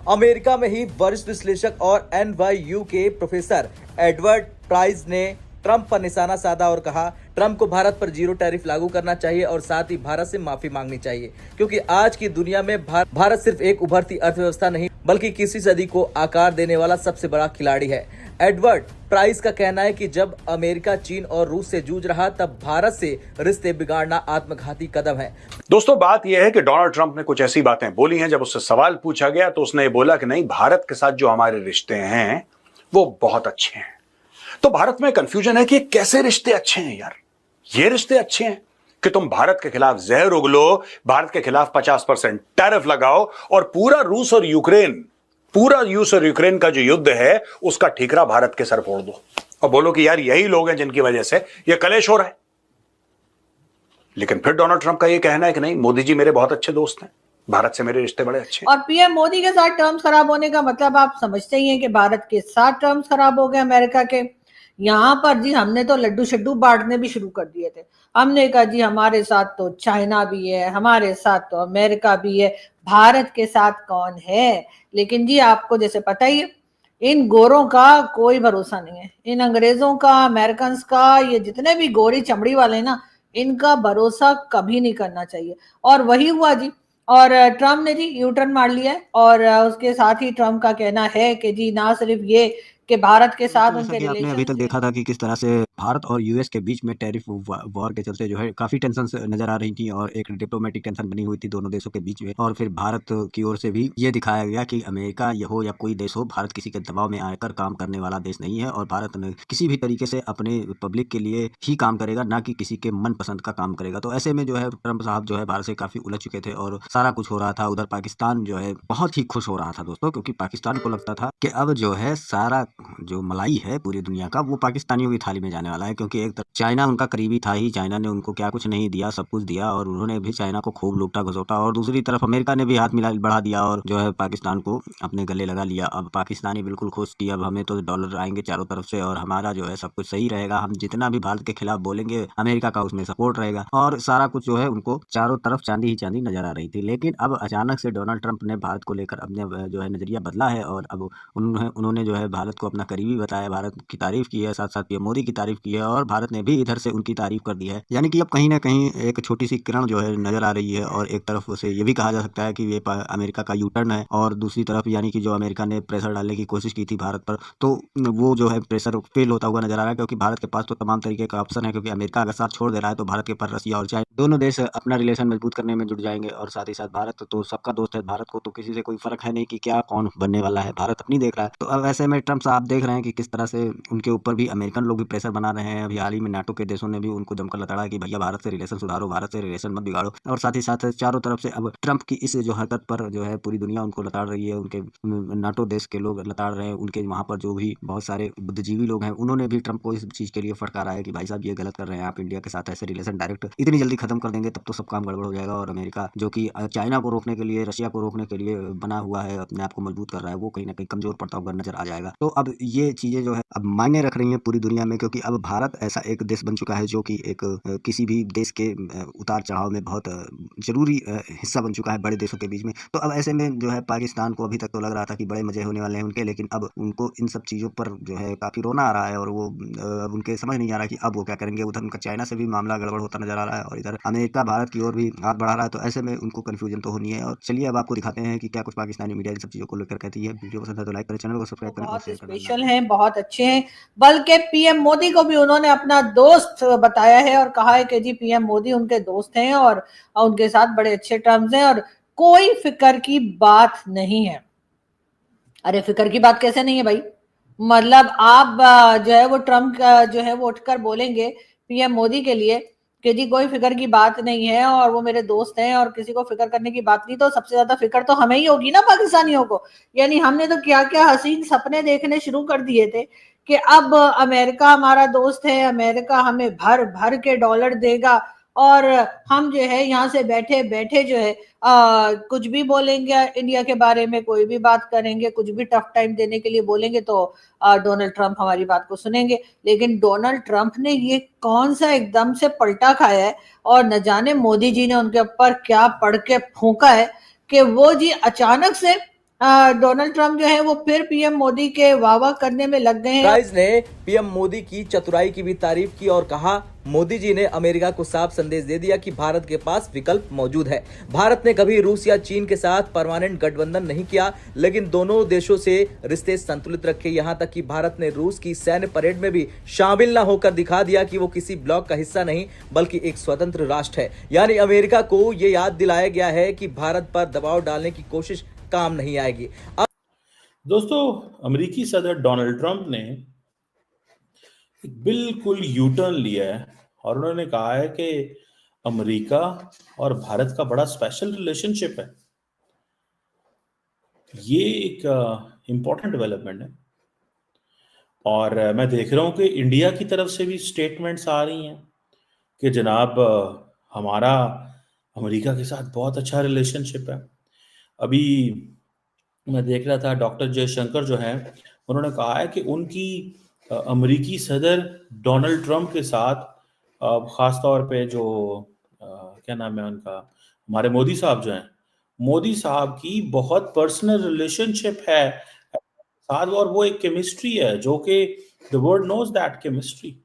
America में ही वरिष्ठ विश्लेषक और NYU के प्रोफेसर एडवर्ड प्राइस ने ट्रंप पर निशाना साधा और कहा ट्रंप को भारत पर जीरो टैरिफ लागू करना चाहिए और साथ ही भारत से माफी मांगनी चाहिए, क्योंकि आज की दुनिया में भारत सिर्फ एक उभरती अर्थव्यवस्था नहीं बल्कि किसी सदी को आकार देने वाला सबसे बड़ा खिलाड़ी है। एडवर्ड प्राइस का कहना है कि जब अमेरिका चीन और रूस से जूझ रहा तब भारत से रिश्ते बिगाड़ना आत्मघाती कदम है। दोस्तों, बात यह है कि डोनाल्ड ट्रंप ने कुछ ऐसी बातें बोली हैं, जब उससे सवाल पूछा गया तो उसने बोला कि नहीं, भारत के साथ जो हमारे रिश्ते हैं वो बहुत अच्छे हैं। तो भारत में कंफ्यूजन है कि कैसे रिश्ते अच्छे हैं यार। ये रिश्ते अच्छे हैं कि तुम भारत के खिलाफ जहर उगलो, भारत के खिलाफ 50% टैरिफ लगाओ और पूरा रूस और यूक्रेन का जो युद्ध है उसका ठीकरा भारत के सर फोड़ दो और बोलो कि यार यही लोग हैं जिनकी वजह से ये कलेश हो रहा है। लेकिन फिर डोनाल्ड ट्रंप का ये कहना है कि नहीं, मोदी जी मेरे बहुत अच्छे दोस्त हैं, भारत से मेरे रिश्ते बड़े अच्छे हैं। और पीएम मोदी के साथ टर्म्स खराब होने का मतलब आप समझते ही हैं कि भारत के साथ टर्म्स खराब हो गए अमेरिका के। यहाँ पर जी हमने तो लड्डू शड्डू बांटने भी शुरू कर दिए थे। हमने कहा जी हमारे साथ तो चाइना भी है, हमारे साथ तो अमेरिका भी है, भारत के साथ कौन है। लेकिन जी आपको जैसे पता ही है, इन गोरों का कोई भरोसा नहीं है, इन अंग्रेजों का, अमेरिकन का, ये जितने भी गोरी चमड़ी वाले ना, इनका भरोसा कभी नहीं करना चाहिए। और वही हुआ जी। और ट्रम्प ने जी यू टर्न मार लिया है और उसके साथ ही ट्रम्प का कहना है कि जी ना सिर्फ ये कि भारत के साथ उनके जैसा कि आपने अभी तक देखा था कि किस तरह से भारत और यूएस के बीच में टैरिफ वॉर के चलते जो है काफी टेंशन नजर आ रही थी और एक डिप्लोमेटिक टेंशन बनी हुई थी दोनों देशों के बीच में। और फिर भारत की ओर से भी ये दिखाया गया कि अमेरिका ये हो या कोई देश हो, भारत किसी के दबाव में आकर काम करने वाला देश नहीं है और भारत ने किसी भी तरीके से अपने पब्लिक के लिए ही काम करेगा, ना कि किसी के मन पसंद का काम करेगा। तो ऐसे में जो है ट्रम्प साहब जो है भारत से काफी उलझ चुके थे और सारा कुछ हो रहा था। उधर पाकिस्तान जो है बहुत ही खुश हो रहा था दोस्तों, क्योंकि पाकिस्तान को लगता था कि अब जो है सारा जो मलाई है पूरी दुनिया का वो पाकिस्तानियों की थाली में जाने वाला है, क्योंकि एक तरफ चाइना उनका करीबी था ही, चाइना ने उनको क्या कुछ नहीं दिया, सब कुछ दिया और उन्होंने भी चाइना को खूब लूटा घसोटा। और दूसरी तरफ अमेरिका ने भी हाथ मिला बढ़ा दिया और जो है पाकिस्तान को अपने गले लगा लिया। अब पाकिस्तानी बिल्कुल खुश कि अब हमें तो डॉलर आएंगे चारों तरफ से और हमारा जो है सब कुछ सही रहेगा, हम जितना भी भारत के खिलाफ बोलेंगे अमेरिका का उसमें सपोर्ट रहेगा और सारा कुछ जो है उनको चारों तरफ चांदी ही चांदी नजर आ रही थी। लेकिन अब अचानक से डोनाल्ड ट्रंप ने भारत को लेकर अपने जो है नजरिया बदला है और अब उन्होंने जो है भारत को अपना करीबी बताया, भारत की तारीफ की है, साथ साथ पीएम मोदी की तारीफ की है और भारत ने भी इधर से उनकी तारीफ कर दी है। यानी कि अब कहीं ना कहीं एक छोटी सी किरण जो है नजर आ रही है और एक तरफ से ये भी कहा जा सकता है कि ये अमेरिका का यू टर्न है और दूसरी तरफ यानी कि जो अमेरिका ने प्रेशर डालने की कोशिश की थी भारत पर, तो वो जो है प्रेशर फेल होता हुआ नजर आ रहा है, क्योंकि भारत के पास तो तमाम तरीके का ऑप्शन है। क्योंकि अमेरिका अगर साथ छोड़ दे रहा है तो भारत के पास रसिया और चाइना दोनों देश अपना रिलेशन मजबूत करने में जुट जाएंगे और साथ ही साथ भारत तो सबका दोस्त है, भारत को तो किसी से कोई फर्क है नहीं कि क्या कौन बनने वाला है, भारत अपनी देख रहा है। तो अब ऐसे में ट्रम्प साहब देख रहे हैं कि किस तरह से उनके ऊपर भी अमेरिकन लोग भी प्रेशर बना रहे हैं। अभी हाल ही में नाटो के देशों ने भी उनको जमकर लताड़ा कि भैया भारत से रिलेशन सुधारो, भारत से रिलेशन मत बिगाड़ो। और साथ ही साथ चारों तरफ से अब ट्रंप की इस जो हरकत पर जो है पूरी दुनिया उनको लताड़ रही है, उनके नाटो देश के लोग लताड़ रहे हैं, उनके वहाँ पर जो भी बहुत सारे बुद्धिजीवी लोग हैं उन्होंने भी ट्रंप को इस चीज़ के लिए फटकारा है कि भाई साहब ये गलत कर रहे हैं, आप इंडिया के साथ ऐसे रिलेशन डायरेक्ट इतनी जल्दी खत्म कर देंगे तब तो सब काम गड़बड़ हो जाएगा। और अमेरिका जो कि चाइना को रोकने के लिए, रशिया को रोकने के लिए बना हुआ है, अपने आप को मजबूत कर रहा है, वो कहीं ना कहीं कमजोर पड़ता हुआ नजर आ जाएगा। तो अब ये चीजें जो है अब मायने रख रही हैं पूरी दुनिया में, क्योंकि अब भारत ऐसा एक देश बन चुका है जो कि एक किसी भी देश के उतार चढ़ाव में बहुत जरूरी हिस्सा बन चुका है बड़े देशों के बीच में। तो अब ऐसे में जो है पाकिस्तान को अभी तक तो लग रहा था कि बड़े मजे होने वाले हैं उनके, लेकिन अब उनको इन सब चीज़ों पर जो है काफ़ी रोना आ रहा है और वो अब उनके समझ नहीं आ रहा कि अब वो क्या करेंगे। उधर उनका चाइना से भी मामला गड़बड़ होता नजर आ रहा है और इधर अमेरिका भारत की ओर भी हाथ बढ़ा रहा है। तो ऐसे में उनको कन्फ्यूजन तो होनी है। और चलिए अब आपको दिखाते हैं कि क्या कुछ पाकिस्तानी मीडिया इन सब चीज़ों को लेकर कहती है। वीडियो पसंद है तो लाइक करें, चैनल को सब्सक्राइब करें। बहुत स्पेशल हैं, बहुत अच्छे हैं, बल्कि पीएम मोदी को भी उन्होंने अपना दोस्त बताया है और कहा है कि जी पीएम मोदी उनके दोस्त हैं और उनके साथ बड़े अच्छे टर्म्स हैं और कोई फिक्र की बात नहीं है। अरे फिक्र की बात कैसे नहीं है भाई? मतलब आप जो है वो ट्रम्प जो है वो उठकर बोलेंगे पीएम मोदी के लिए कि जी कोई फिक्र की बात नहीं है और वो मेरे दोस्त हैं और किसी को फिक्र करने की बात नहीं, तो सबसे ज्यादा फिक्र तो हमें ही होगी ना पाकिस्तानियों को। यानी हमने तो क्या क्या हसीन सपने देखने शुरू कर दिए थे कि अब अमेरिका हमारा दोस्त है, अमेरिका हमें भर भर के डॉलर देगा और हम जो है यहाँ से बैठे बैठे जो है कुछ भी बोलेंगे इंडिया के बारे में, कोई भी बात करेंगे, कुछ भी टफ टाइम देने के लिए बोलेंगे तो डोनाल्ड ट्रंप हमारी बात को सुनेंगे। लेकिन डोनाल्ड ट्रंप ने ये कौन सा एकदम से पलटा खाया है और न जाने मोदी जी ने उनके ऊपर क्या पढ़ के फूंका है कि वो जी अचानक से डोनाल्ड ट्रंप जो है वो फिर पीएम मोदी के वाह वाह करने में लग गए हैं। प्राइस ने पीएम मोदी की चतुराई की भी तारीफ की और कहा, मोदी जी ने अमेरिका को साफ संदेश दे दिया कि भारत के पास विकल्प मौजूद है। भारत ने कभी रूस या चीन के साथ परमानेंट गठबंधन नहीं किया, लेकिन दोनों देशों से रिश्ते संतुलित रखे। यहां तक कि भारत ने रूस की सैन्य परेड में भी शामिल न होकर दिखा दिया कि वो किसी ब्लॉक का हिस्सा नहीं बल्कि एक स्वतंत्र राष्ट्र है। यानी अमेरिका को ये याद दिलाया गया है कि भारत पर दबाव डालने की कोशिश काम नहीं आएगी। दोस्तों, अमेरिकी सदर डोनाल्ड ट्रंप ने बिल्कुल यू टर्न लिया है और उन्होंने कहा है कि अमेरिका और भारत का बड़ा स्पेशल रिलेशनशिप है। ये एक इम्पॉर्टेंट डेवलपमेंट है और मैं देख रहा हूं कि इंडिया की तरफ से भी स्टेटमेंट्स आ रही हैं कि जनाब हमारा अमेरिका के साथ बहुत अच्छा रिलेशनशिप है। अभी मैं देख रहा था डॉक्टर जयशंकर जो हैं उन्होंने कहा है कि उनकी अमेरिकी सदर डोनाल्ड ट्रंप के साथ ख़ास तौर पे जो क्या नाम है उनका, हमारे मोदी साहब जो हैं, मोदी साहब की बहुत पर्सनल रिलेशनशिप है साथ, और वो एक केमिस्ट्री है जो कि the world knows that chemistry,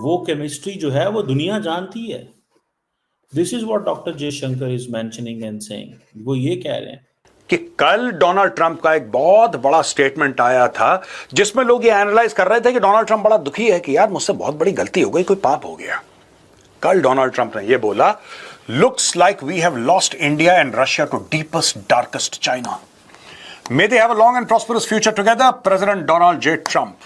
वो केमिस्ट्री जो है वो दुनिया जानती है। This is what doctor Jaishankar is mentioning and saying. वो ये कह रहे हैं कि कल डोनाल्ड ट्रंप का एक बहुत बड़ा स्टेटमेंट आया था जिसमें लोग ये एनालाइज कर रहे थे कि डोनाल्ड ट्रंप बड़ा दुखी है कि यार मुझसे बहुत बड़ी गलती हो गई, कोई पाप हो गया। कल डोनाल्ड ट्रंप ने ये बोला, looks like we have lost India and Russia to deepest darkest China. May they have a long and prosperous future together, President Donald J Trump.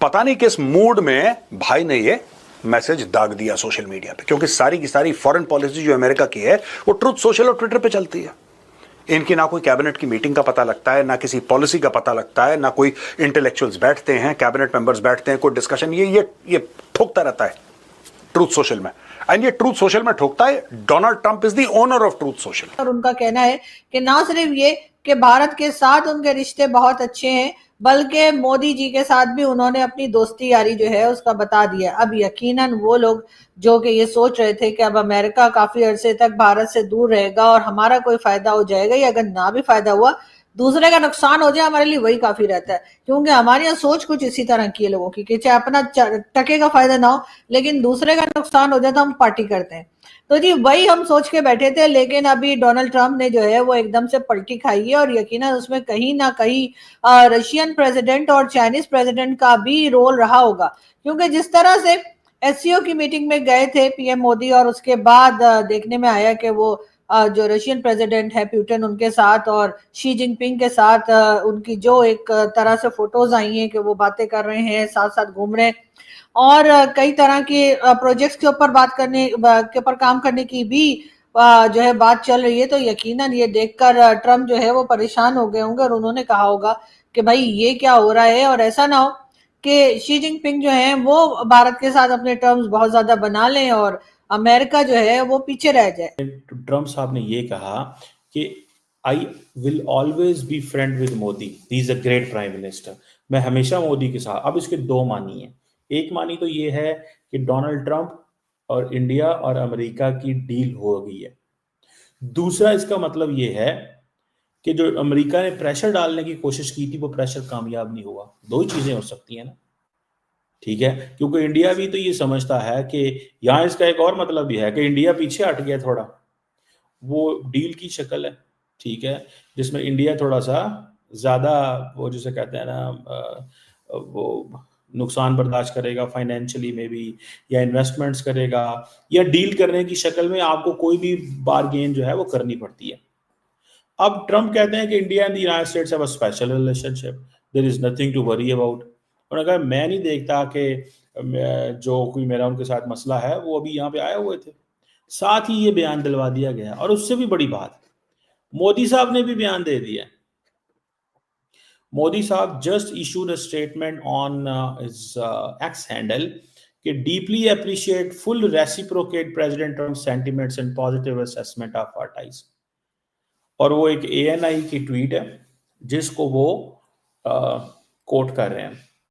पता नहीं किस मूड में भाई ने ये मैसेज दाग दिया सोशल मीडिया पे, क्योंकि सारी की सारी फॉरेन पॉलिसी जो अमेरिका की है वो ट्रुथ सोशल और ट्विटर पे चलती है। इनकी ना कोई कैबिनेट की मीटिंग का पता लगता है, ना किसी पॉलिसी का पता लगता है, ना कोई इंटेलेक्चुअल्स बैठते हैं, कैबिनेट मेंबर्स बैठते हैं, कोई डिस्कशन, ये ठोकता रहता है ट्रूथ सोशल में। एंड ये ट्रूथ सोशल में ठोकता है Donald Trump is the owner of truth social. और उनका कहना है कि ना सिर्फ ये कि भारत के साथ उनके रिश्ते बहुत अच्छे हैं, बल्कि मोदी जी के साथ भी उन्होंने अपनी दोस्ती यारी जो है उसका बता दिया। अब यकीनन वो लोग जो कि ये सोच रहे थे कि अब अमेरिका काफी अरसे तक भारत से दूर रहेगा और हमारा कोई फायदा हो जाएगा, या अगर ना भी फायदा हुआ दूसरे का नुकसान हो जाए, हमारे लिए वही काफी रहता है। क्योंकि हमारी यहाँ सोच कुछ इसी तरह की है लोगों की कि चाहे अपना टके का फायदा ना हो लेकिन दूसरे का नुकसान हो जाए तो हम पार्टी करते हैं। तो जी वही हम सोच के बैठे थे, लेकिन अभी डोनाल्ड ट्रंप ने जो है वो एकदम से पलटी खाई है और यकीनन उसमें कहीं ना कहीं रशियन प्रेसिडेंट और चाइनीज प्रेसिडेंट का भी रोल रहा होगा। क्योंकि जिस तरह से एससीओ की मीटिंग में गए थे पीएम मोदी और उसके बाद देखने में आया कि वो जो रशियन प्रेसिडेंट है पुतिन उनके साथ और शी जिनपिंग के साथ उनकी जो एक तरह से फोटोज आई हैं कि वो बातें कर रहे हैं, साथ साथ घूम रहे हैं और कई तरह के प्रोजेक्ट्स के ऊपर के ऊपर काम करने की भी जो है बात चल रही है। तो यकीनन ये देखकर ट्रम्प जो है वो परेशान हो गए होंगे और उन्होंने कहा होगा कि भाई ये क्या हो रहा है, और ऐसा ना हो कि शी जिनपिंग जो है वो भारत के साथ अपने टर्म्स बहुत ज्यादा बना लें और अमेरिका जो है वो पीछे रह जाए। ट्रंप साहब ने ये कहा कि I will always be friend with Modi, he is a great prime minister. मैं हमेशा मोदी के साथ। अब इसके दो मानी है। एक मानी तो ये है कि डोनाल्ड ट्रंप और इंडिया और अमेरिका की डील हो गई है। दूसरा इसका मतलब ये है कि जो अमेरिका ने प्रेशर डालने की कोशिश की थी वो प्रेशर कामयाब नहीं हुआ। दो ही चीजें हो सकती हैं ना, ठीक है। क्योंकि इंडिया भी तो ये समझता है कि यहाँ इसका एक और मतलब भी है कि इंडिया पीछे हट गया थोड़ा, वो डील की शक्ल है, ठीक है, जिसमें इंडिया थोड़ा सा ज्यादा वो जिसे कहते हैं ना वो नुकसान बर्दाश्त करेगा फाइनेंशियली में भी, या इन्वेस्टमेंट्स करेगा, या डील करने की शक्ल में आपको कोई भी बारगेन जो है वो करनी पड़ती है। अब ट्रंप कहते हैं कि India and the united states have a special relationship, there is nothing to worry about. उन्होंने कहा मैं नहीं देखता कि जो कोई मेरा उनके साथ मसला है, वो अभी यहाँ पे आए हुए थे। साथ ही ये बयान दिलवा दिया गया, और उससे भी बड़ी बात मोदी साहब ने भी बयान दे दिया। मोदी साहब just issued a statement on his X handle कि deeply appreciate full reciprocate president Trump sentiments and positive assessment of our ties. और वो एक ANI की ट्वीट है जिसको वो कोट कर रहे हैं।